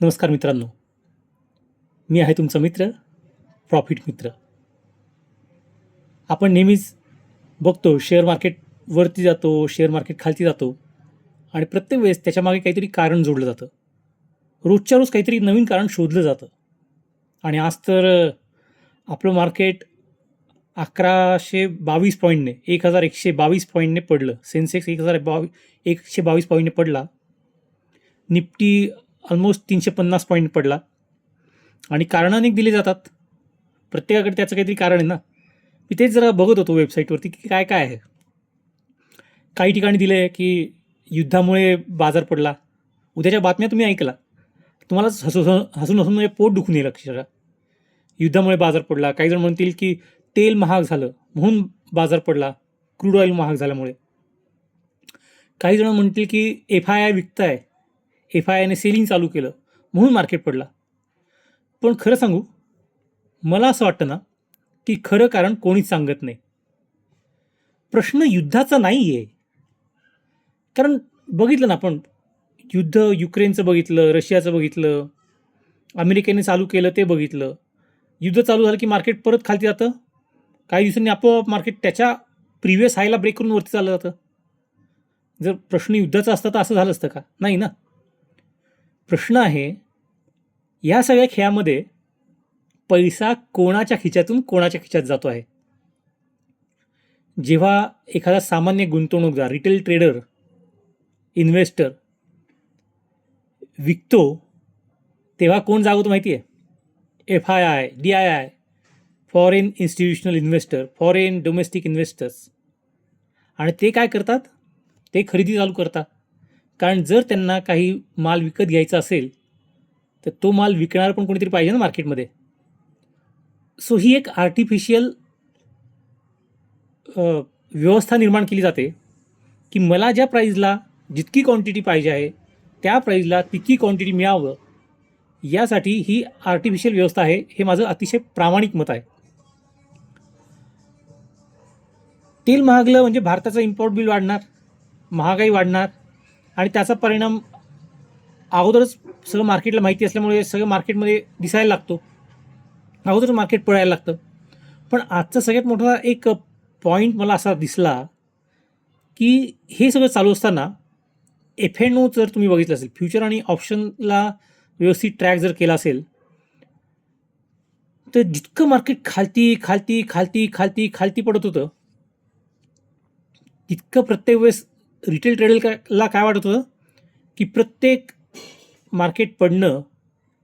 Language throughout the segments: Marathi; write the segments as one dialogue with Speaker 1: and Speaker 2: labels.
Speaker 1: नमस्कार मित्रांनो, मी आहे तुमचा मित्र प्रॉफिट मित्र. आपण नेहमीच बघतो शेअर मार्केट वरती जातो, शेअर मार्केट खालती जातो आणि प्रत्येक वेळेस त्याच्यामागे काहीतरी कारण जोडलं जातं. रोजच्या रोज काहीतरी नवीन कारण शोधलं जातं आणि आज तर आपलं मार्केट 1122 पॉईंटने 1122 पॉईंटने पडलं. सेन्सेक्स 122 पॉईंटने पडला. निफ्टी ऑलमोस्ट 350 पॉईंट पडला आणि कारणं अनेक दिली जातात. प्रत्येकाकडे त्याचं काहीतरी कारण आहे ना. मी तेच जरा बघत होतो वेबसाईटवरती की काय काय आहे. काही ठिकाणी दिलं आहे की युद्धामुळे बाजार पडला. उद्याच्या बातम्या तुम्ही ऐकला, तुम्हालाच हसून हसून म्हणजे पोट दुखून येईल अक्षरशः. युद्धामुळे बाजार पडला. काही जण म्हणतील की तेल महाग झालं म्हणून बाजार पडला, क्रूड ऑइल महाग झाल्यामुळे. काही जण म्हणतील की FII विकताय, FIIने सेलिंग चालू केलं म्हणून मार्केट पडला. पण खरं सांगू, मला असं वाटतं ना की खरं कारण कोणीच सांगत नाही. प्रश्न युद्धाचा नाही आहे. कारण बघितलं ना आपण, युद्ध युक्रेनचं बघितलं, रशियाचं बघितलं, अमेरिकेने चालू केलं ते बघितलं. युद्ध चालू झालं की मार्केट परत खालती जातं. काही दिवसांनी आपोआप मार्केट त्याच्या प्रिव्हियस हायला ब्रेक करून वरती चाललं जातं. जर प्रश्न युद्धाचा असता तर असं झालं असतं का? नाही ना. प्रश्न आहे, या सगळ्या खेळामध्ये पैसा कोणाच्या खिच्यातून कोणाच्या खिच्यात जातो आहे. जेव्हा एखादा सामान्य गुंतवणूकदार, रिटेल ट्रेडर, इन्व्हेस्टर विकतो, तेव्हा कोण जागवतो माहिती आहे? FII, DII, foreign institutional investor, foreign domestic investors. आणि ते काय करतात? ते खरेदी चालू करतात. कारण जर त्यांना काही माल विकत घ्यायचा असेल तर तो माल विकणार पण कोणीतरी पाहिजे ना मार्केटमध्ये. सो ही एक आर्टिफिशियल व्यवस्था निर्माण केली जाते की मला ज्या प्राईजला जितकी क्वांटिटी पाहिजे आहे त्या प्राईजला तितकी क्वांटिटी मिळावं, यासाठी ही आर्टिफिशियल व्यवस्था आहे. हे माझं अतिशय प्रामाणिक मत आहे. तेल महागलं म्हणजे भारताचं इम्पोर्ट बिल वाढणार, महागाई वाढणार आणि त्याचा परिणाम अगोदरच सगळं मार्केटला माहिती असल्यामुळे सगळं मार्केटमध्ये दिसायला लागतो. अगोदरच मार्केट पळायला लागतं. पण आजचा सगळ्यात मोठा एक पॉईंट मला असा दिसला की हे सगळं चालू असताना F&O जर तुम्ही बघितलं असेल, फ्युचर आणि ऑप्शनला व्यवस्थित ट्रॅक जर केला असेल, तर जितकं मार्केट खालती खालती खालती खालती खालती पडत होतं, तितकं प्रत्येक वेळेस रिटेल ट्रेडरला काय वाटत होतं की प्रत्येक मार्केट पडणं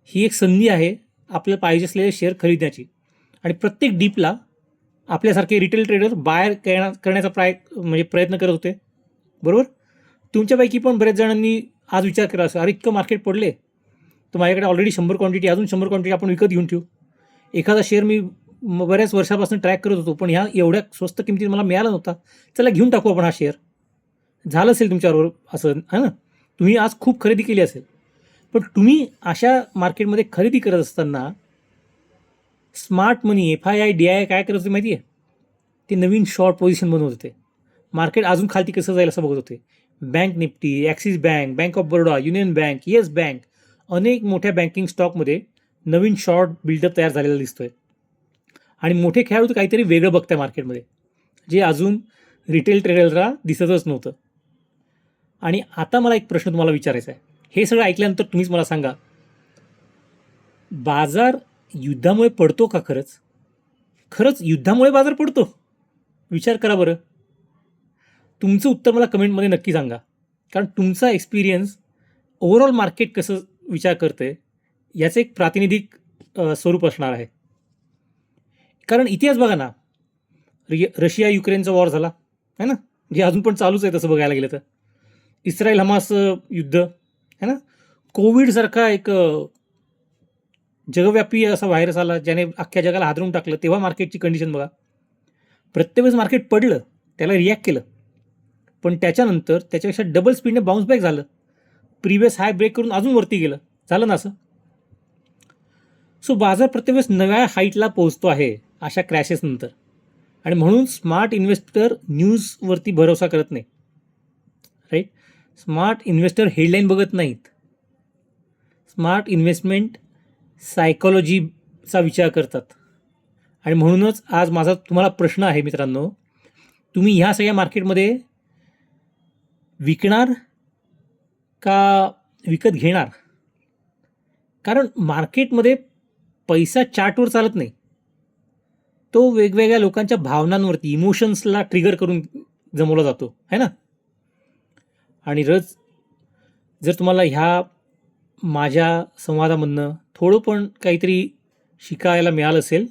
Speaker 1: ही एक संधी आहे आपल्याला पाहिजे असलेले शेअर खरीदण्याची. आणि प्रत्येक डीपला आपल्यासारखे रिटेल ट्रेडर बायर करण्याचा प्रयत्न करत होते. बरोबर. तुमच्यापैकी पण बऱ्याच जणांनी आज विचार केला असेल, अरे इतकं मार्केट पडले तर माझ्याकडे ऑलरेडी 100 क्वांटिटी, अजून 100 क्वांटिटी आपण विकत घेऊन ठेवू. एखादा शेअर मी बऱ्याच वर्षापासून ट्रॅक करत होतो, पण ह्या एवढ्या स्वस्त किमतीत मला मिळाला नव्हता, चला घेऊन टाकू आपण हा शेअर. झालं असेल तुमच्याबरोबर असं, है ना. तुम्ही आज खूप खरेदी केली असेल. पण तुम्ही अशा मार्केटमध्ये खरेदी करत असताना स्मार्ट मनी, FII, DII काय करत होते माहिती आहे? ते नवीन शॉर्ट पोझिशन बनवत होते. मार्केट अजून खालती कसं जाईल असं बघत होते. Bank Nifty, axis bank, bank of Baroda, union bank, yes bank, अनेक मोठ्या बँकिंग स्टॉकमध्ये नवीन शॉर्ट बिल्डअप तयार झालेला दिसतोय. आणि मोठे खेळाडू तर काहीतरी वेगळं बघताय मार्केटमध्ये, जे अजून रिटेल ट्रेडरला दिसतच नव्हतं. आणि आता मला एक प्रश्न तुम्हाला विचारायचा आहे. हे सगळं ऐकल्यानंतर तुम्हीच मला सांगा, बाजार युद्धामुळे पडतो का? खरंच युद्धामुळे बाजार पडतो? विचार करा बरं. तुमचं उत्तर मला कमेंटमध्ये नक्की सांगा. कारण तुमचा एक्सपिरियन्स ओव्हरऑल मार्केट कसं विचार करतंय याचं एक प्रातिनिधिक स्वरूप असणार आहे. कारण इतिहास बघा ना, रशिया युक्रेनचा वॉर झाला है ना, जे अजून पण चालूच आहे तसं बघायला गेलं तर. इस्रायल हमास युद्ध है ना. कोविडसारखा एक जगव्यापी असा व्हायरस आला ज्याने अख्ख्या जगाला हादरून टाकलं. तेव्हा मार्केटची कंडिशन बघा. प्रत्येक वेळेस मार्केट पडलं, त्याला रिॲक्ट केलं, पण त्याच्यानंतर त्याच्यापेक्षा डबल स्पीडने बाउन्स बॅक झालं. प्रिव्हियस हाय ब्रेक करून अजून वरती गेलं. झालं ना असं. सो बाजार प्रत्येक वेळेस नव्या हाईटला पोहोचतो आहे अशा क्रॅशेसनंतर. आणि म्हणून स्मार्ट इन्व्हेस्टर न्यूजवरती भरोसा करत नाही. राईट. स्मार्ट इन्व्हेस्टर हेडलाईन बघत नाहीत. स्मार्ट इन्व्हेस्टमेंट सायकॉलॉजीचा विचार करतात. आणि म्हणूनच आज माझा तुम्हाला प्रश्न आहे मित्रांनो, तुम्ही ह्या सगळ्या मार्केटमध्ये विकणार का विकत घेणार? कारण मार्केटमध्ये पैसा चार्टवर चालत नाही, तो वेगवेगळ्या लोकांच्या भावनांवरती, इमोशन्सला ट्रिगर करून जमवला जातो, है ना? आणि जर तुम्हाला ह्या माझ्या संवादामधनं थोडं पण काहीतरी शिकायला मिळालं असेल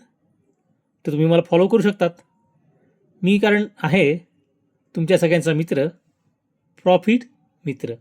Speaker 1: तर तुम्ही मला फॉलो करू शकतात. मी कारण आहे तुमच्या सगळ्यांचा मित्र, प्रॉफिट मित्र.